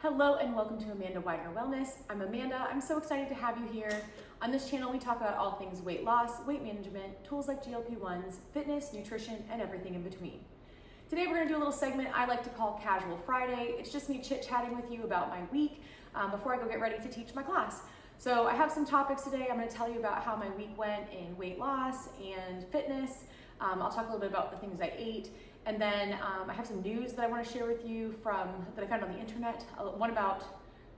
Hello and welcome to Amanda Widener Wellness. I'm Amanda. I'm so excited to have you here. On this channel, we talk about all things weight loss, weight management, tools like GLP1s, fitness, nutrition, and everything in between. Today, we're gonna do a little segment I like to call Casual Friday. It's just me chit-chatting with you about my week before I go get ready to teach my class. So I have some topics today. I'm gonna tell you about how my week went in weight loss and fitness. I'll talk a little bit about the things I ate. And then I have some news that I want to share with you that I found on the internet. One about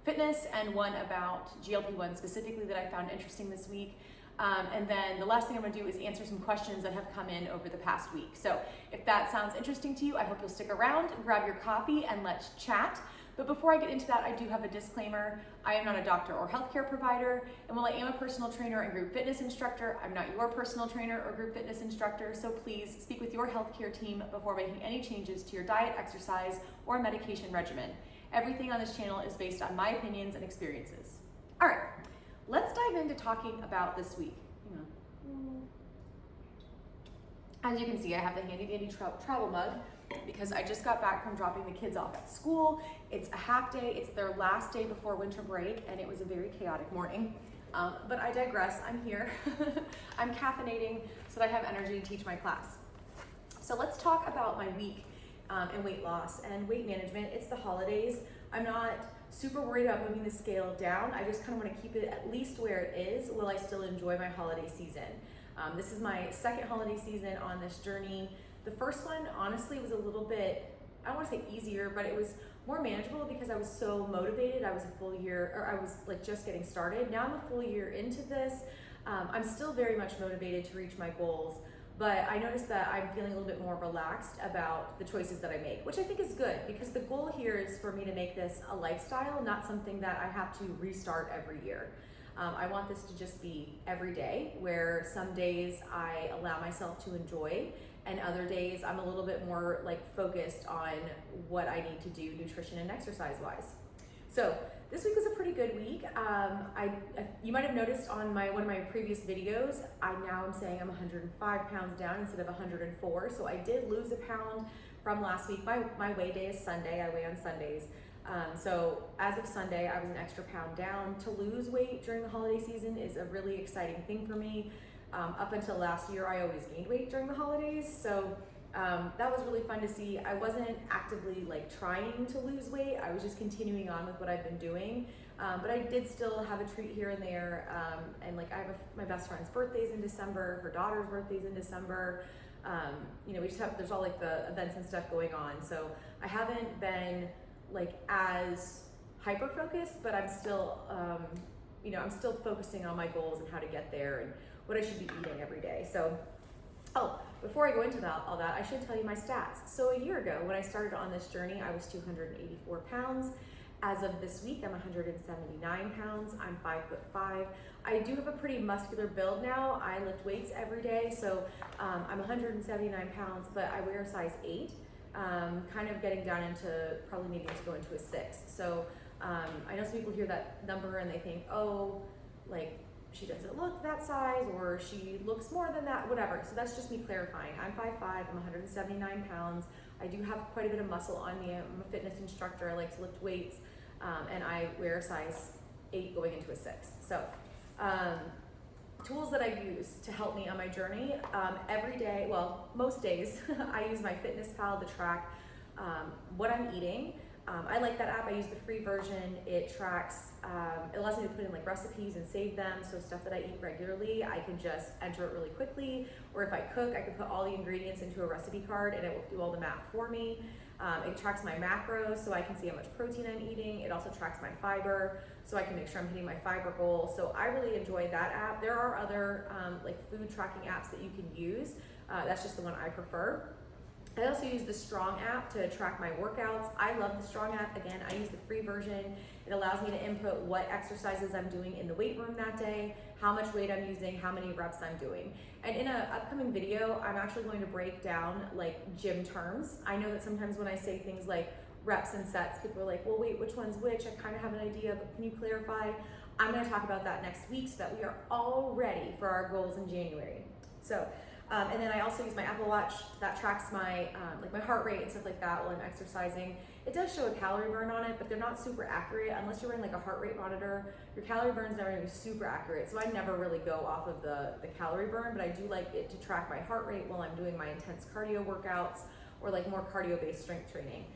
fitness and one about GLP1 specifically that I found interesting this week. And then the last thing I'm going to do is answer some questions that have come in over the past week. So if that sounds interesting to you, I hope you'll stick around, grab your coffee, and let's chat. But before I get into that, I do have a disclaimer. I am not a doctor or healthcare provider, and while I am a personal trainer and group fitness instructor, I'm not your personal trainer or group fitness instructor, so please speak with your healthcare team before making any changes to your diet, exercise, or medication regimen. Everything on this channel is based on my opinions and experiences. All right, let's dive into talking about this week. As you can see, I have the handy dandy travel mug because I just got back from dropping the kids off at school. It's a half day, it's their last day before winter break, and it was a very chaotic morning. But I digress, I'm here. I'm caffeinating so that I have energy to teach my class. So let's talk about my week in weight loss and weight management. It's the holidays. I'm not super worried about moving the scale down. I just kind of want to keep it at least where it is while I still enjoy my holiday season. This is my second holiday season on this journey. The first one, honestly, was a little bit, I don't want to say easier, but it was more manageable because I was so motivated. I was just getting started. Now I'm a full year into this. I'm still very much motivated to reach my goals, but I noticed that I'm feeling a little bit more relaxed about the choices that I make, which I think is good because the goal here is for me to make this a lifestyle, not something that I have to restart every year. I want this to just be every day, where some days I allow myself to enjoy and other days I'm a little bit more focused on what I need to do nutrition and exercise wise. So this week was a pretty good week. You might have noticed on one of my previous videos, I'm saying I'm 105 pounds down instead of 104. So I did lose a pound from last week. My weigh day is Sunday, I weigh on Sundays. So as of Sunday, I was an extra pound down. To lose weight during the holiday season is a really exciting thing for me. Up until last year, I always gained weight during the holidays. So that was really fun to see. I wasn't actively trying to lose weight. I was just continuing on with what I've been doing. But I did still have a treat here and there. And I have my best friend's birthday's in December, her daughter's birthday's in December. There's all the events and stuff going on. So I haven't been as hyper focused, but I'm still, I'm still focusing on my goals and how to get there and what I should be eating every day. So, before I go into all that, I should tell you my stats. So a year ago, when I started on this journey, I was 284 pounds. As of this week, I'm 179 pounds. I'm 5'5". I do have a pretty muscular build now. I lift weights every day, so I'm 179 pounds, but I wear a size 8. Kind of getting down into probably needing to go into a 6. So I know some people hear that number and they think, she doesn't look that size or she looks more than that, whatever. So that's just me clarifying. I'm 5'5", I'm 179 pounds. I do have quite a bit of muscle on me. I'm a fitness instructor. I like to lift weights, and I wear a size 8 going into a 6. So tools that I use to help me on my journey every day, most days, I use my FitnessPal to track what I'm eating. I like that app. I use the free version. It tracks, it allows me to put in recipes and save them. So stuff that I eat regularly, I can just enter it really quickly. Or if I cook, I can put all the ingredients into a recipe card and it will do all the math for me. It tracks my macros so I can see how much protein I'm eating. It also tracks my fiber so I can make sure I'm hitting my fiber goal. So I really enjoy that app. There are other food tracking apps that you can use. That's just the one I prefer. I also use the Strong app to track my workouts. I love the Strong app. Again, I use the free version. It allows me to input what exercises I'm doing in the weight room that day, how much weight I'm using, how many reps I'm doing. And in an upcoming video, I'm actually going to break down gym terms. I know that sometimes when I say things like reps and sets, people are like, well, wait, which one's which? I kind of have an idea, but can you clarify? I'm going to talk about that next week so that we are all ready for our goals in January. So And then I also use my Apple Watch that tracks my my heart rate and stuff like that while I'm exercising. It does show a calorie burn on it, but they're not super accurate unless you're wearing like a heart rate monitor. Your calorie burn's never gonna be super accurate, so I never really go off of the calorie burn, but I do like it to track my heart rate while I'm doing my intense cardio workouts or like more cardio-based strength training.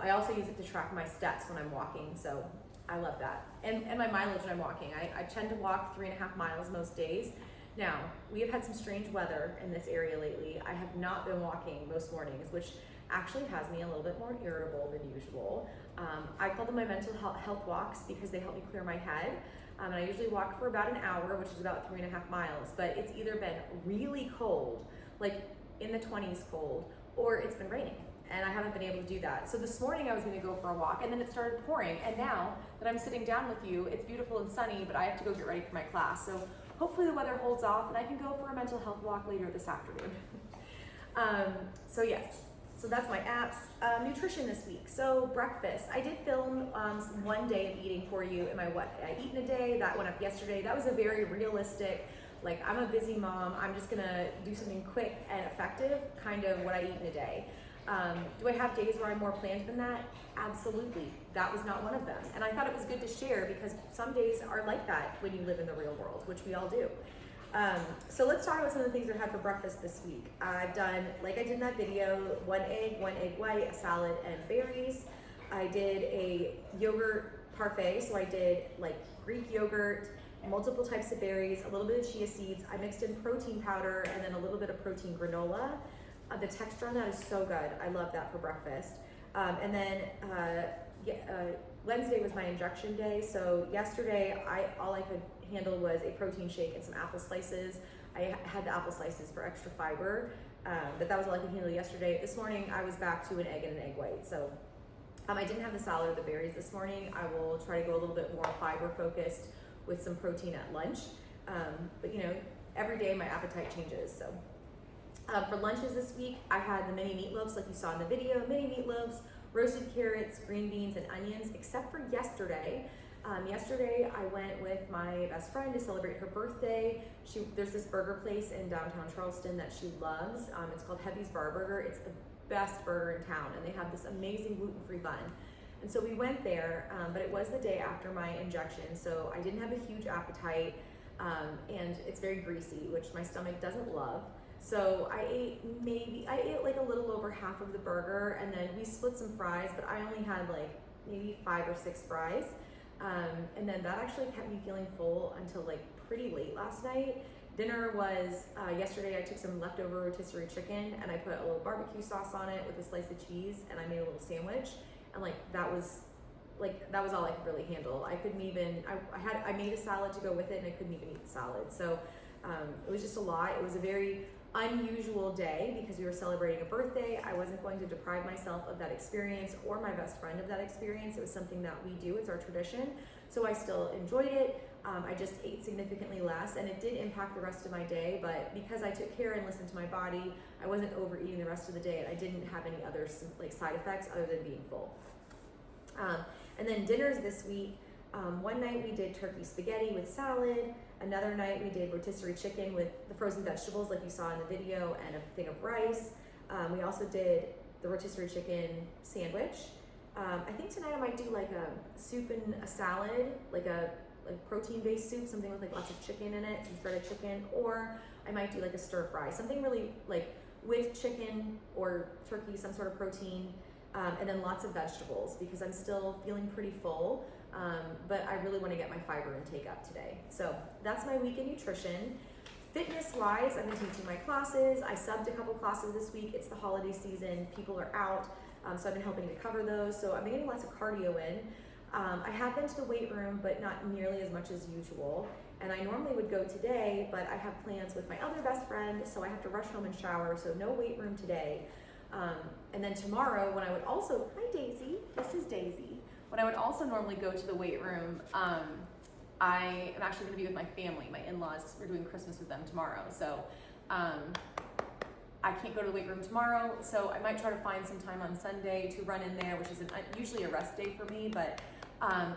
I also use it to track my steps when I'm walking, so I love that. And my mileage when I'm walking. I tend to walk 3.5 miles most days. Now, we have had some strange weather in this area lately. I have not been walking most mornings, which actually has me a little bit more irritable than usual. I call them my mental health walks because they help me clear my head. And I usually walk for about an hour, which is about 3.5 miles, but it's either been really cold, like in the 20s cold, or it's been raining. And I haven't been able to do that. So this morning I was gonna go for a walk and then it started pouring. And now that I'm sitting down with you, it's beautiful and sunny, but I have to go get ready for my class. So hopefully the weather holds off and I can go for a mental health walk later this afternoon. So yes, so that's my apps. Nutrition this week. So breakfast, I did film one day of eating for you in my what I eat in a day. That went up yesterday. That was a very realistic, like I'm a busy mom, I'm just gonna do something quick and effective, kind of what I eat in a day. Do I have days where I'm more planned than that? Absolutely. That was not one of them. And I thought it was good to share because some days are like that when you live in the real world, which we all do. So let's talk about some of the things I had for breakfast this week. I've done, like I did in that video, one egg white, a salad, and berries. I did a yogurt parfait, so I did like Greek yogurt, multiple types of berries, a little bit of chia seeds. I mixed in protein powder and then a little bit of protein granola. The texture on that is so good. I love that for breakfast. And then Wednesday was my injection day. So yesterday, all I could handle was a protein shake and some apple slices. I had the apple slices for extra fiber, but that was all I could handle yesterday. This morning, I was back to an egg and an egg white. So I didn't have the salad or the berries this morning. I will try to go a little bit more fiber focused with some protein at lunch. But you know, every day my appetite changes, so. For lunches this week, I had the mini meatloaves like you saw in the video, mini meatloaves, roasted carrots, green beans, and onions, except for yesterday. Yesterday, I went with my best friend to celebrate her birthday. There's this burger place in downtown Charleston that she loves. It's called Heavy's Bar Burger. It's the best burger in town, and they have this amazing gluten-free bun. And so we went there, but it was the day after my injection, so I didn't have a huge appetite, and it's very greasy, which my stomach doesn't love. So I ate like a little over half of the burger, and then we split some fries, but I only had like maybe 5 or 6 fries. And then that actually kept me feeling full until like pretty late last night. Dinner was, yesterday I took some leftover rotisserie chicken and I put a little barbecue sauce on it with a slice of cheese, and I made a little sandwich, and that was all I could really handle. I couldn't even, I made a salad to go with it and I couldn't even eat the salad. So it was just a lot. It was a very unusual day because we were celebrating a birthday. I wasn't going to deprive myself of that experience or my best friend of that experience. It was something that we do, it's our tradition. So I still enjoyed it. I just ate significantly less, and it did impact the rest of my day, but because I took care and listened to my body, I wasn't overeating the rest of the day, and I didn't have any other like side effects other than being full. And then dinners this week, one night we did turkey spaghetti with salad. Another night we did rotisserie chicken with the frozen vegetables like you saw in the video and a thing of rice. We also did the rotisserie chicken sandwich. I think tonight I might do like a soup and a salad, like a protein-based soup, something with like lots of chicken in it, some shredded chicken, or I might do like a stir fry, something really like with chicken or turkey, some sort of protein, and then lots of vegetables because I'm still feeling pretty full. But I really want to get my fiber intake up today. So that's my week in nutrition. Fitness-wise, I've been teaching my classes. I subbed a couple classes this week. It's the holiday season. People are out, so I've been helping to cover those. So I've been getting lots of cardio in. I have been to the weight room, but not nearly as much as usual. And I normally would go today, but I have plans with my other best friend, so I have to rush home and shower, so no weight room today. And then tomorrow, when I would also, hi Daisy, this is Daisy. When I would also normally go to the weight room, I am actually going to be with my family, my in-laws. We're doing Christmas with them tomorrow, so I can't go to the weight room tomorrow, so I might try to find some time on Sunday to run in there, which is usually a rest day for me, but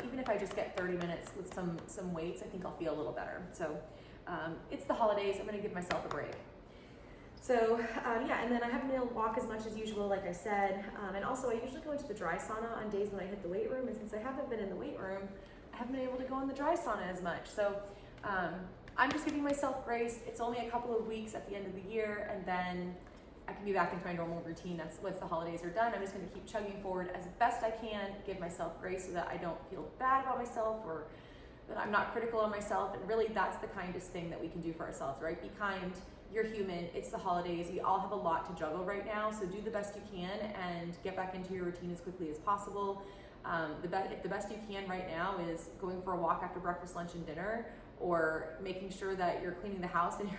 even if I just get 30 minutes with some weights, I think I'll feel a little better. So it's the holidays, I'm going to give myself a break. So yeah, and then I haven't been able to walk as much as usual, like I said. And also I usually go into the dry sauna on days when I hit the weight room. And since I haven't been in the weight room, I haven't been able to go in the dry sauna as much. So I'm just giving myself grace. It's only a couple of weeks at the end of the year, and then I can be back into my normal routine. That's once the holidays are done. I'm just going to keep chugging forward as best I can, give myself grace so that I don't feel bad about myself or that I'm not critical of myself. And really, that's the kindest thing that we can do for ourselves, right? Be kind. You're human. It's the holidays. We all have a lot to juggle right now, so do the best you can and get back into your routine as quickly as possible. If the best you can right now is going for a walk after breakfast, lunch, and dinner, or making sure that you're cleaning the house and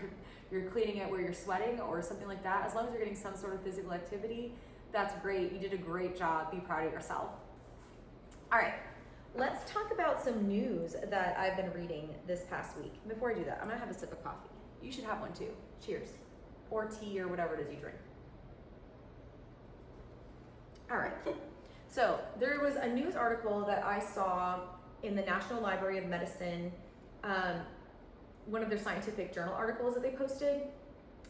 you're cleaning it where you're sweating or something like that, as long as you're getting some sort of physical activity, that's great. You did a great job. Be proud of yourself. All right, let's talk about some news that I've been reading this past week. Before I do that, I'm gonna have a sip of coffee. You should have one too. Cheers. Or tea or whatever it is you drink. All right, so there was a news article that I saw in the National Library of Medicine, one of their scientific journal articles that they posted.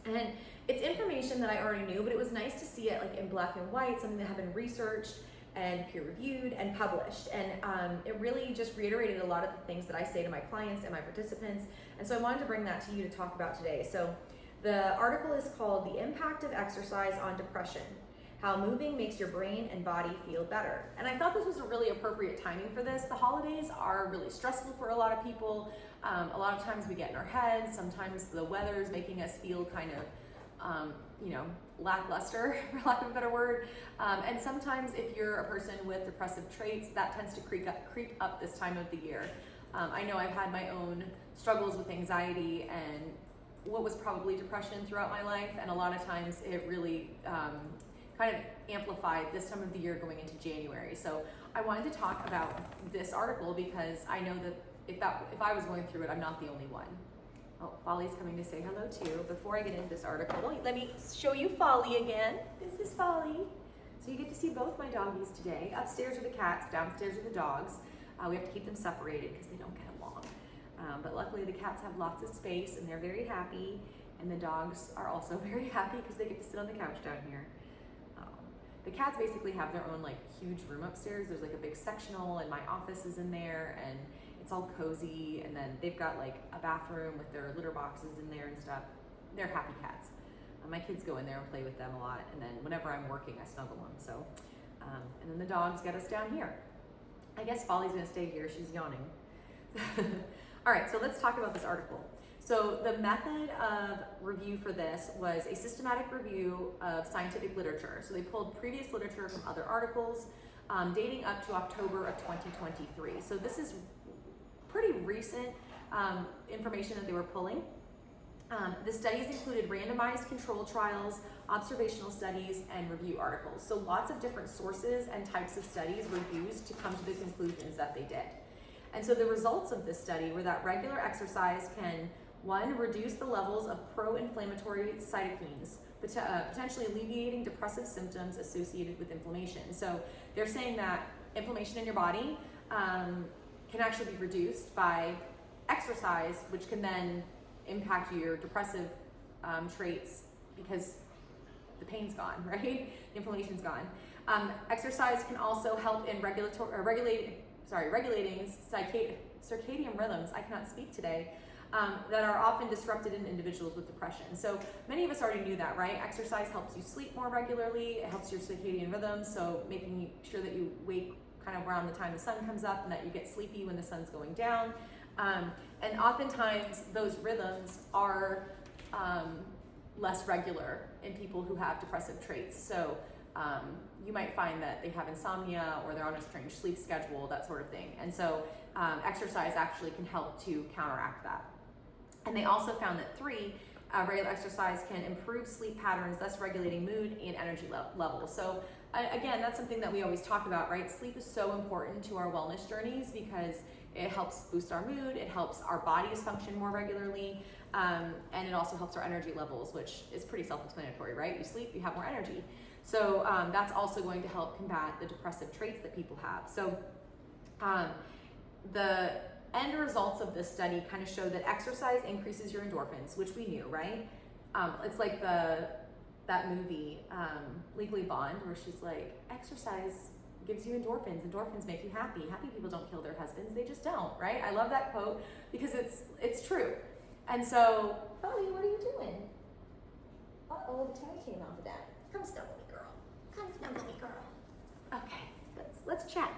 And it's information that I already knew, but it was nice to see it like in black and white, something that had been researched and peer reviewed and published. And it really just reiterated a lot of the things that I say to my clients and my participants. And so I wanted to bring that to you to talk about today. So the article is called The Impact of Exercise on Depression: How Moving Makes Your Brain and Body Feel Better. And I thought this was a really appropriate timing for this. The holidays are really stressful for a lot of people. A lot of times we get in our heads. Sometimes the weather is making us feel kind of, lackluster, for lack of a better word. And sometimes if you're a person with depressive traits, that tends to creep up this time of the year. I know I've had my own struggles with anxiety and what was probably depression throughout my life. And a lot of times it really kind of amplified this time of the year going into January. So I wanted to talk about this article because I know that if I was going through it, I'm not the only one. Oh, Folly's coming to say hello too. Before I get into this article, let me show you Folly again. This is Folly. So you get to see both my doggies today. Upstairs are the cats, downstairs are the dogs. We have to keep them separated because they don't get along. But luckily the cats have lots of space and they're very happy. And the dogs are also very happy because they get to sit on the couch down here. The cats basically have their own like huge room upstairs. There's like a big sectional and my office is in there and it's all cozy, and then they've got like a bathroom with their litter boxes in there and stuff. They're happy cats. My kids go in there and play with them a lot, and then whenever I'm working, I snuggle them. So, and then the dogs get us down here. I guess Folly's gonna stay here. She's yawning. All right, so let's talk about this article. So the method of review for this was a systematic review of scientific literature. So they pulled previous literature from other articles dating up to October of 2023. So this is pretty recent information that they were pulling. The studies included randomized control trials, observational studies, and review articles. So lots of different sources and types of studies were used to come to the conclusions that they did. And so the results of this study were that regular exercise can, one, reduce the levels of pro-inflammatory cytokines, potentially alleviating depressive symptoms associated with inflammation. So they're saying that inflammation in your body can actually be reduced by exercise, which can then impact your depressive traits because the pain's gone, right? The inflammation's gone. Exercise can also help in regulating circadian rhythms, I cannot speak today, that are often disrupted in individuals with depression. So many of us already knew that, right? Exercise helps you sleep more regularly, it helps your circadian rhythms, so making sure that you wake kind of around the time the sun comes up and that you get sleepy when the sun's going down. And oftentimes those rhythms are less regular in people who have depressive traits. So you might find that they have insomnia or they're on a strange sleep schedule, that sort of thing. And so exercise actually can help to counteract that. And they also found that regular exercise can improve sleep patterns, thus regulating mood and energy levels. So again, that's something that we always talk about, right? Sleep is so important to our wellness journeys because it helps boost our mood, it helps our bodies function more regularly, and it also helps our energy levels, which is pretty self-explanatory, right? You sleep, you have more energy. So that's also going to help combat the depressive traits that people have. So the end results of this study kind of show that exercise increases your endorphins, which we knew, right? It's like that movie, Legally Blonde, where she's like, exercise gives you endorphins. Endorphins make you happy. Happy people don't kill their husbands. They just don't, right? I love that quote because it's true. And so, Chloe, what are you doing? Uh-oh, the tie came off of that. Come snuggle me, girl. Come snuggle me, girl. Okay, let's chat.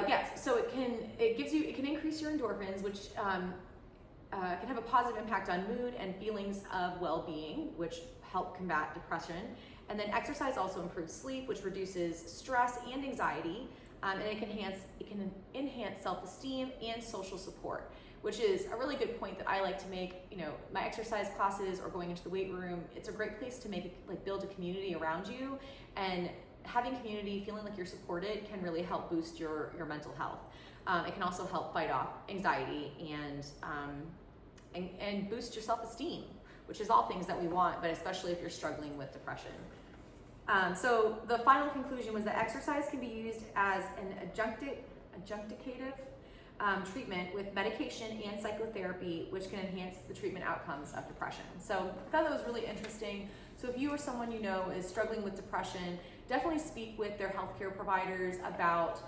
Yes, so it can increase your endorphins, which can have a positive impact on mood and feelings of well-being, which help combat depression. And then exercise also improves sleep, which reduces stress and anxiety, and it can enhance self-esteem and social support, which is a really good point that I like to make. You know, my exercise classes or going into the weight room, it's a great place to build a community around you, and having community, feeling like you're supported, can really help boost your mental health. It can also help fight off anxiety and boost your self-esteem, which is all things that we want, but especially if you're struggling with depression. So the final conclusion was that exercise can be used as an adjunctive treatment with medication and psychotherapy, which can enhance the treatment outcomes of depression. So I thought that was really interesting. So if you or someone you know is struggling with depression, definitely speak with their healthcare providers about,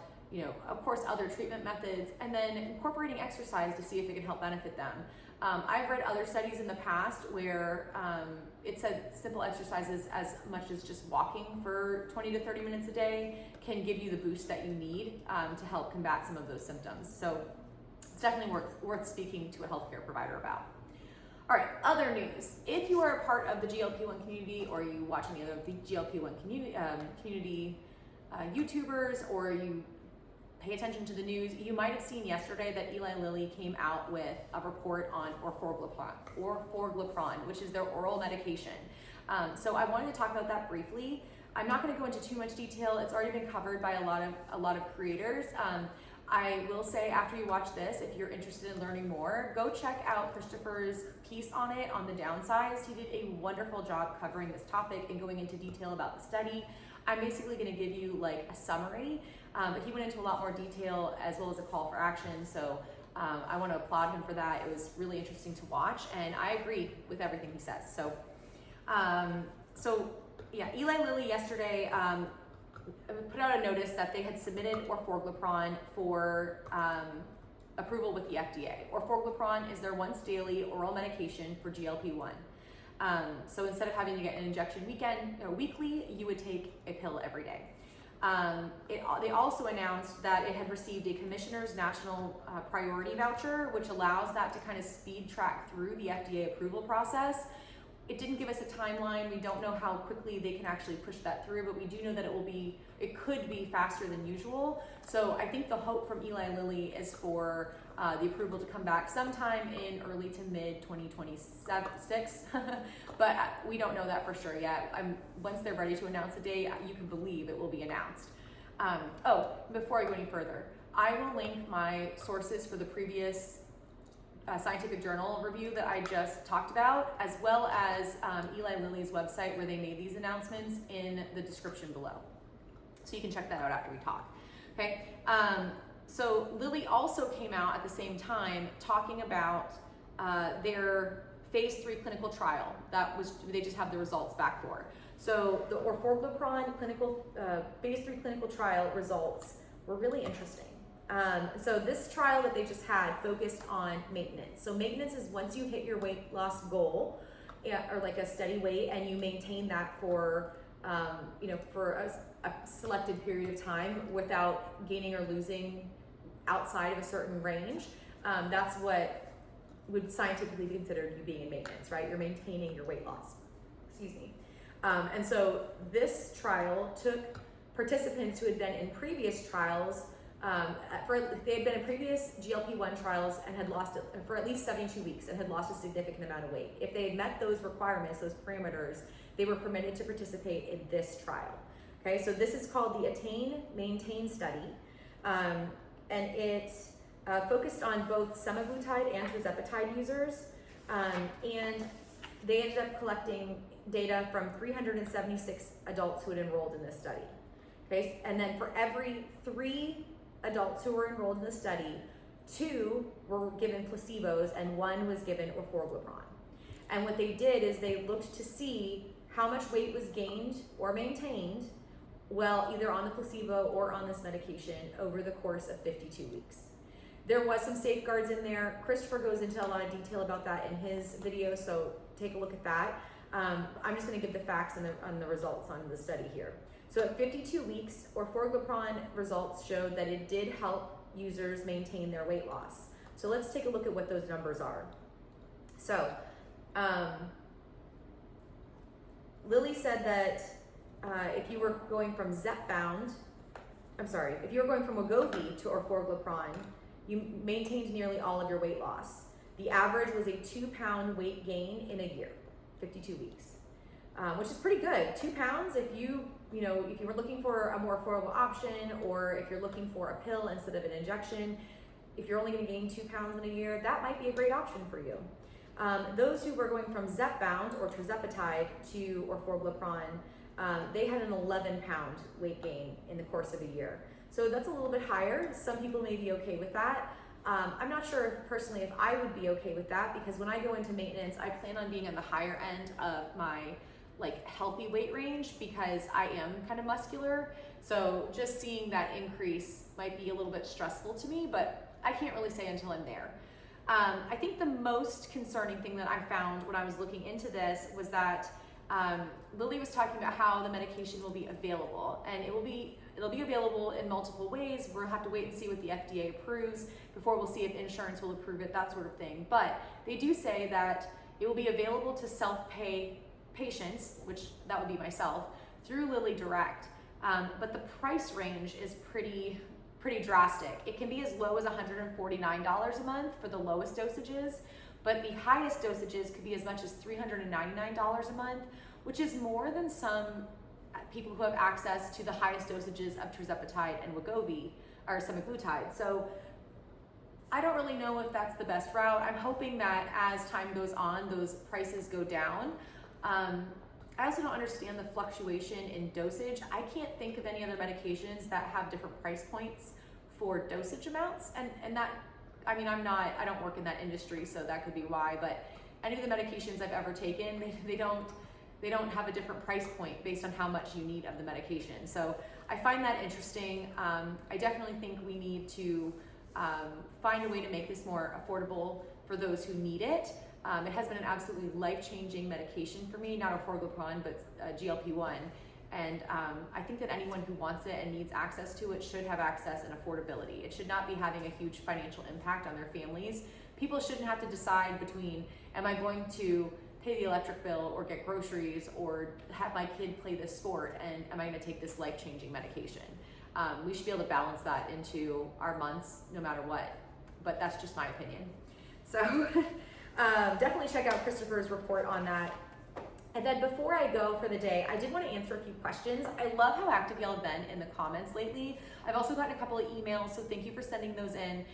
of course, other treatment methods, and then incorporating exercise to see if it can help benefit them. I've read other studies in the past where it said simple exercises as much as just walking for 20 to 30 minutes a day can give you the boost that you need to help combat some of those symptoms. So it's definitely worth speaking to a healthcare provider about. All right, other news. If you are a part of the GLP1 community, or you watch any of the GLP1 community YouTubers, or you pay attention to the news, you might have seen yesterday that Eli Lilly came out with a report on Orforglipron, which is their oral medication. So I wanted to talk about that briefly. I'm not going to go into too much detail. It's already been covered by a lot of creators. I will say, after you watch this, if you're interested in learning more, go check out Christopher's piece on it, on the downsides. He did a wonderful job covering this topic and going into detail about the study. I'm basically going to give you like a summary, but he went into a lot more detail as well as a call for action. So I want to applaud him for that. It was really interesting to watch, and I agree with everything he says. So Eli Lilly yesterday put out a notice that they had submitted Orforglipron for approval with the FDA. Orforglipron is their once daily oral medication for GLP1. So instead of having to get an injection weekly, you would take a pill every day. They also announced that it had received a Commissioner's National Priority Voucher, which allows that to kind of speed track through the FDA approval process. It didn't give us a timeline. We don't know how quickly they can actually push that through, but we do know that it could be faster than usual. So I think the hope from Eli Lilly is for the approval to come back sometime in early to mid 2026, but we don't know that for sure yet. Once they're ready to announce a date, you can believe it will be announced. Before I go any further, I will link my sources for the previous scientific journal review that I just talked about, as well as Eli Lilly's website where they made these announcements, in the description below. So you can check that out after we talk. Okay. So Lilly also came out at the same time talking about their phase 3 clinical trial. They just have the results back for. So the Orforglipron phase 3 clinical trial results were really interesting. So this trial that they just had focused on maintenance. So maintenance is once you hit your weight loss goal, or like a steady weight, and you maintain that for a selected period of time without gaining or losing outside of a certain range. That's what would scientifically be considered you being in maintenance, right? You're maintaining your weight loss. Excuse me. And so this trial took participants who had been in previous trials. They had been in previous GLP-1 trials and had lost it for at least 72 weeks and had lost a significant amount of weight. If they had met those requirements, those parameters, they were permitted to participate in this trial. Okay, so this is called the Attain Maintain study, and it focused on both semaglutide and tirzepatide users, and they ended up collecting data from 376 adults who had enrolled in this study. Okay, and then for every 3 adults who were enrolled in the study, 2 were given placebos, and 1 was given Orforglipron. And what they did is they looked to see how much weight was gained or maintained, well, either on the placebo or on this medication over the course of 52 weeks. There was some safeguards in there. Christopher goes into a lot of detail about that in his video, so take a look at that. I'm just going to give the facts on the results on the study here. So at 52 weeks, Orforglipron results showed that it did help users maintain their weight loss. So let's take a look at what those numbers are. So Lilly said that if you were going from if you were going from Wegovy to Orforglipron, you maintained nearly all of your weight loss. The average was a 2-pound weight gain in a year, 52 weeks, which is pretty good. 2 pounds, if you were looking for a more affordable option, or if you're looking for a pill instead of an injection, if you're only going to gain 2 pounds in a year, that might be a great option for you. Those who were going from Zepbound or tirzepatide to Orforglipron, they had an 11-pound weight gain in the course of a year. So that's a little bit higher. Some people may be okay with that. I'm not sure personally if I would be okay with that, because when I go into maintenance, I plan on being on the higher end of my healthy weight range, because I am kind of muscular. So just seeing that increase might be a little bit stressful to me, but I can't really say until I'm there. I think the most concerning thing that I found when I was looking into this was that Lilly was talking about how the medication will be available, and it'll be available in multiple ways. We'll have to wait and see what the FDA approves before we'll see if insurance will approve it, that sort of thing. But they do say that it will be available to self-pay patients, which that would be myself, through Lilly Direct. But the price range is pretty drastic. It can be as low as $149 a month for the lowest dosages, but the highest dosages could be as much as $399 a month, which is more than some people who have access to the highest dosages of tirzepatide and Wegovy, or semaglutide. So I don't really know if that's the best route. I'm hoping that as time goes on, those prices go down. I also don't understand the fluctuation in dosage. I can't think of any other medications that have different price points for dosage amounts, and that, I mean, I don't work in that industry, so that could be why, but any of the medications I've ever taken, they don't have a different price point based on how much you need of the medication. So I find that interesting. I definitely think we need to find a way to make this more affordable for those who need it. It has been an absolutely life-changing medication for me, not Orforglipron, but GLP1. And I think that anyone who wants it and needs access to it should have access and affordability. It should not be having a huge financial impact on their families. People shouldn't have to decide between, am I going to pay the electric bill or get groceries or have my kid play this sport, and am I going to take this life-changing medication? We should be able to balance that into our months no matter what, but that's just my opinion. So definitely check out Christopher's report on that. And then before I go for the day, I did want to answer a few questions. I love how active y'all have been in the comments lately. I've also gotten a couple of emails, so thank you for sending those in.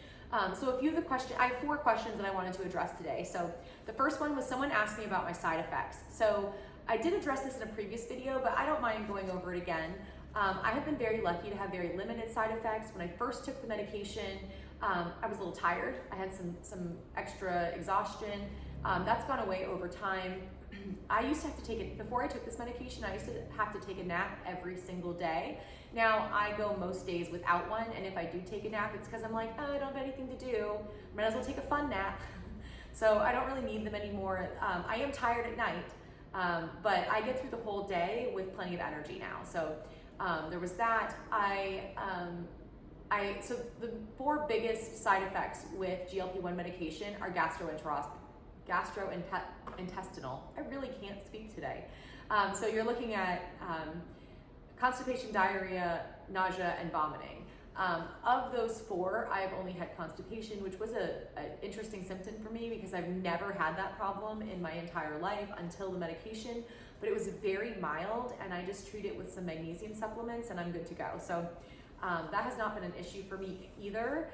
So a few of the questions, I have 4 questions that I wanted to address today. So the first one was someone asked me about my side effects. So I did address this in a previous video, but I don't mind going over it again. I have been very lucky to have very limited side effects. When I first took the medication, I was a little tired. I had some extra exhaustion. That's gone away over time. I used to have to take it, before I took this medication, I used to have to take a nap every single day. Now I go most days without one, and if I do take a nap, it's because I'm like, oh, I don't have anything to do. Might as well take a fun nap. So I don't really need them anymore. I am tired at night, but I get through the whole day with plenty of energy now. So there was that. So the 4 biggest side effects with GLP-1 medication are gastrointestinal. I really can't speak today. So you're looking at constipation, diarrhea, nausea, and vomiting. Of those 4, I've only had constipation, which was an interesting symptom for me because I've never had that problem in my entire life until the medication, but it was very mild, and I just treat it with some magnesium supplements and I'm good to go. So that has not been an issue for me either.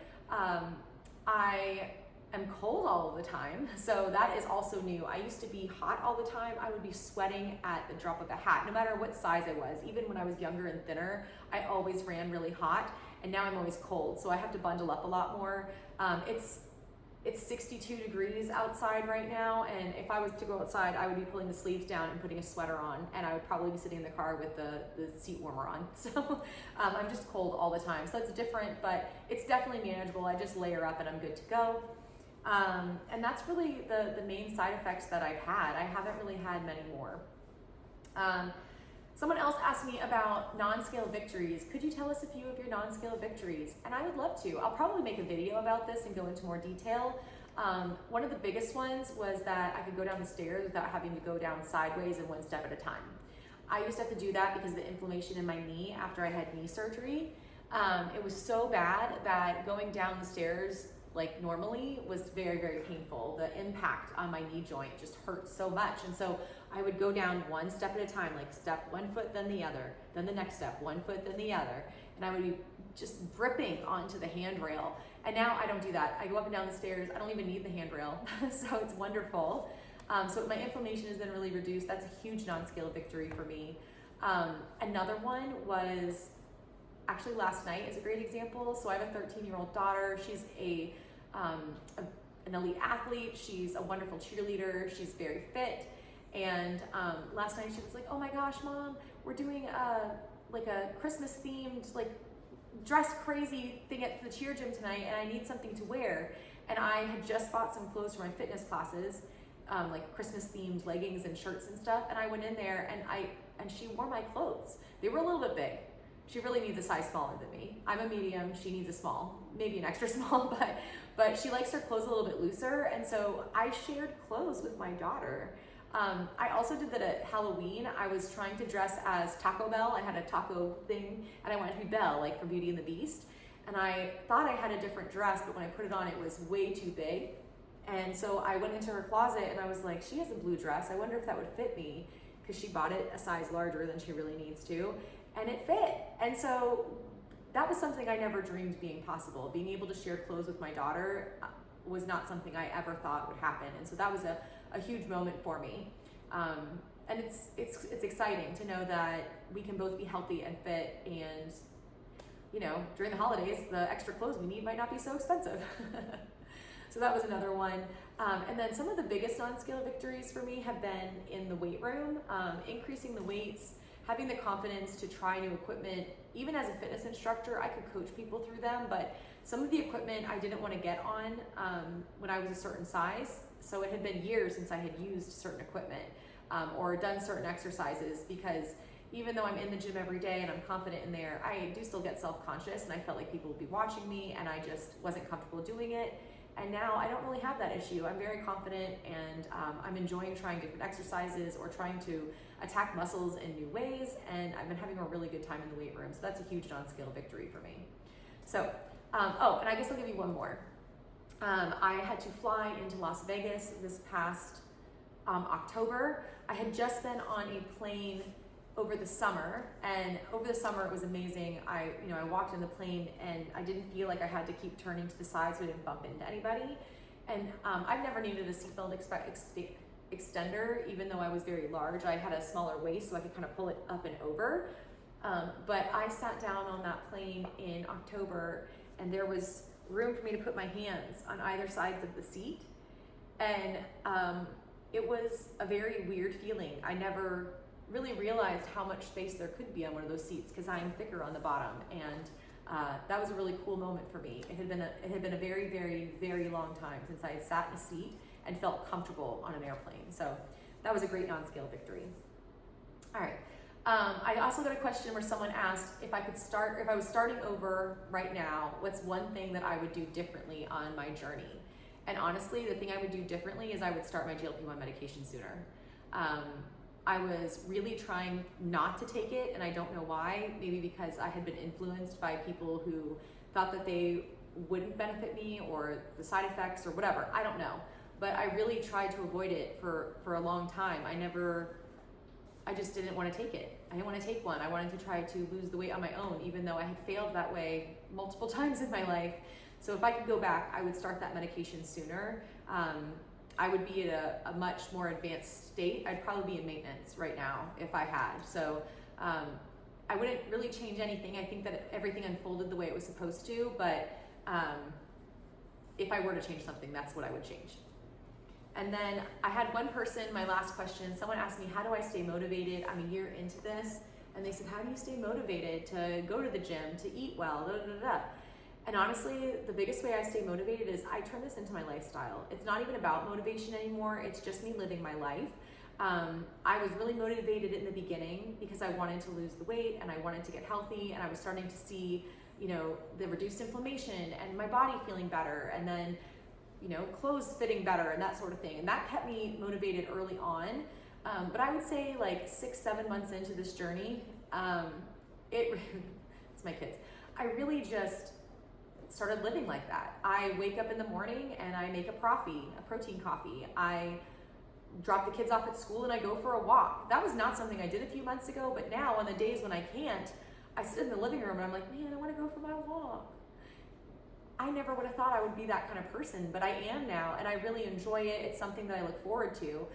I am cold all of the time, so that is also new. I used to be hot all the time. I would be sweating at the drop of a hat, no matter what size I was. Even when I was younger and thinner, I always ran really hot. and now I'm always cold, so I have to bundle up a lot more. It's 62 degrees outside right now, and if I was to go outside, I would be pulling the sleeves down and putting a sweater on, and I would probably be sitting in the car with the seat warmer on. So I'm just cold all the time. So it's different, but it's definitely manageable. I just layer up and I'm good to go. And that's really the main side effects that I've had. I haven't really had many more. Someone else asked me about non-scale victories. Could you tell us a few of your non-scale victories? And I would love to. I'll probably make a video about this and go into more detail. One of the biggest ones was that I could go down the stairs without having to go down sideways and one step at a time. I used to have to do that because of the inflammation in my knee after I had knee surgery. It was so bad that going down the stairs like normally was very, very painful. The impact on my knee joint just hurt so much. And so I would go down one step at a time, like step 1 foot, then the other, then the next step, 1 foot, then the other. And I would be just gripping onto the handrail. And now I don't do that. I go up and down the stairs. I don't even need the handrail. So it's wonderful. So my inflammation has been really reduced. That's a huge non-scale victory for me. Another one was actually last night is a great example. So I have a 13-year-old daughter. She's an elite athlete. She's a wonderful cheerleader. She's very fit. And last night she was like, "Oh my gosh, Mom, we're doing a Christmas themed dress crazy thing at the cheer gym tonight, and I need something to wear." And I had just bought some clothes for my fitness classes, like Christmas themed leggings and shirts and stuff. And I went in there and she wore my clothes. They were a little bit big. She really needs a size smaller than me. I'm a medium, she needs a small, maybe an extra small, but she likes her clothes a little bit looser. And so I shared clothes with my daughter. I also did that at Halloween. I was trying to dress as Taco Bell. I had a taco thing and I wanted to be Belle, like from Beauty and the Beast. And I thought I had a different dress, but when I put it on, it was way too big. And so I went into her closet and I was like, she has a blue dress. I wonder if that would fit me, because she bought it a size larger than she really needs to. And it fit. And so that was something I never dreamed being possible. Being able to share clothes with my daughter was not something I ever thought would happen. And so that was a huge moment for me. And it's exciting to know that we can both be healthy and fit, and during the holidays, the extra clothes we need might not be so expensive. So that was another one. And then some of the biggest non-scale victories for me have been in the weight room, increasing the weights, having the confidence to try new equipment. Even as a fitness instructor, I could coach people through them, but some of the equipment I didn't want to get on when I was a certain size. So it had been years since I had used certain equipment or done certain exercises, because even though I'm in the gym every day and I'm confident in there, I do still get self-conscious, and I felt like people would be watching me and I just wasn't comfortable doing it. And now I don't really have that issue. I'm very confident, and I'm enjoying trying different exercises or trying to attack muscles in new ways, and I've been having a really good time in the weight room. So that's a huge non-scale victory for me. So, and I guess I'll give you one more. I had to fly into Las Vegas this past October. I had just been on a plane over the summer, and over the summer it was amazing. I walked in the plane and I didn't feel like I had to keep turning to the side so I didn't bump into anybody. And I've never needed a seatbelt extender, even though I was very large. I had a smaller waist, so I could kind of pull it up and over. But I sat down on that plane in October, and there was room for me to put my hands on either sides of the seat. And it was a very weird feeling. I never really realized how much space there could be on one of those seats, because I am thicker on the bottom, and that was a really cool moment for me. It had been a very, very, very long time since I had sat in a seat and felt comfortable on an airplane. So that was a great non-scale victory. All right. I also got a question where someone asked if I was starting over right now, what's one thing that I would do differently on my journey? And honestly, the thing I would do differently is I would start my GLP-1 medication sooner. I was really trying not to take it, and I don't know why. Maybe because I had been influenced by people who thought that they wouldn't benefit me, or the side effects, or whatever. I don't know. But I really tried to avoid it for a long time. I just didn't want to take it. I didn't want to take one. I wanted to try to lose the weight on my own, even though I had failed that way multiple times in my life. So if I could go back, I would start that medication sooner. I would be at a much more advanced state. I'd probably be in maintenance right now if I had. So I wouldn't really change anything. I think that everything unfolded the way it was supposed to, but if I were to change something, that's what I would change. And then I had one person, my last question, someone asked me, how do I stay motivated? I'm a year into this. And they said, how do you stay motivated to go to the gym, to eat well, da, da, da, da. And honestly, the biggest way I stay motivated is I turn this into my lifestyle. It's not even about motivation anymore. It's just me living my life. I was really motivated in the beginning because I wanted to lose the weight and I wanted to get healthy, and I was starting to see, you know, the reduced inflammation and my body feeling better, and then, you know, clothes fitting better and that sort of thing. And that kept me motivated early on. But I would say like 6-7 months into this journey, it's my kids. I really just started living like that. I wake up in the morning and I make a protein coffee. I drop the kids off at school and I go for a walk. That was not something I did a few months ago, but now on the days when I can't, I sit in the living room and I'm like, man, I want to go for my walk. I never would have thought I would be that kind of person, but I am now, and I really enjoy it. It's something that I look forward to.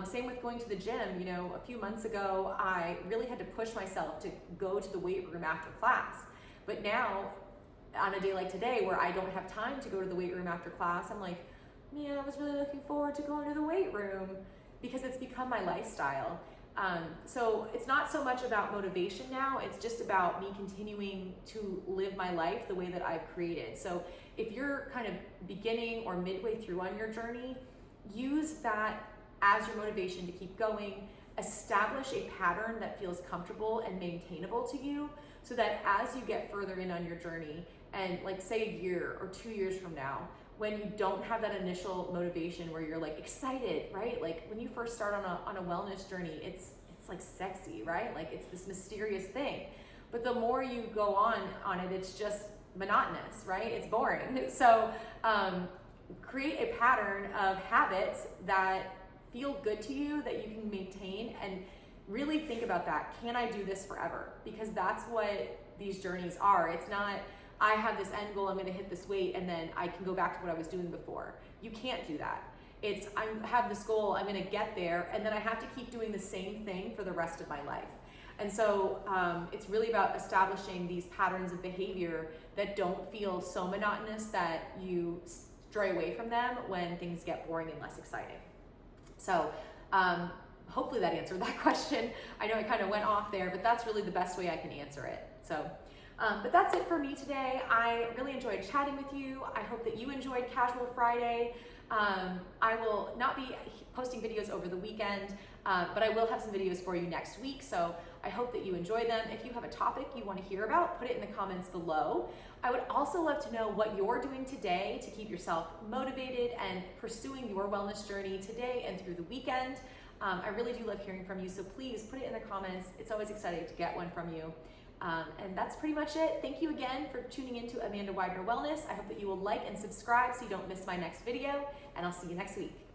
Same with going to the gym. You know, a few months ago, I really had to push myself to go to the weight room after class. But now, on a day like today where I don't have time to go to the weight room after class, I'm like, man, I was really looking forward to going to the weight room, because it's become my lifestyle. So it's not so much about motivation now, it's just about me continuing to live my life the way that I've created. So if you're kind of beginning or midway through on your journey, use that as your motivation to keep going. Establish a pattern that feels comfortable and maintainable to you, so that as you get further in on your journey, and like say a year or 2 years from now, when you don't have that initial motivation where you're like excited, right? Like when you first start on a wellness journey, it's like sexy, right? Like it's this mysterious thing. But the more you go on it, it's just monotonous, right? It's boring. So create a pattern of habits that feel good to you, that you can maintain, and really think about that. Can I do this forever? Because that's what these journeys are. It's not, I have this end goal, I'm gonna hit this weight, and then I can go back to what I was doing before. You can't do that. It's, I have this goal, I'm gonna get there, and then I have to keep doing the same thing for the rest of my life. And so it's really about establishing these patterns of behavior that don't feel so monotonous that you stray away from them when things get boring and less exciting. So hopefully that answered that question. I know I kind of went off there, but that's really the best way I can answer it. So, but that's it for me today. I really enjoyed chatting with you. I hope that you enjoyed Causal Friday. I will not be posting videos over the weekend, but I will have some videos for you next week. So I hope that you enjoy them. If you have a topic you want to hear about, put it in the comments below. I would also love to know what you're doing today to keep yourself motivated and pursuing your wellness journey today and through the weekend. I really do love hearing from you, so please put it in the comments. It's always exciting to get one from you. And that's pretty much it. Thank you again for tuning into Amanda Widener Wellness. I hope that you will like and subscribe so you don't miss my next video, and I'll see you next week.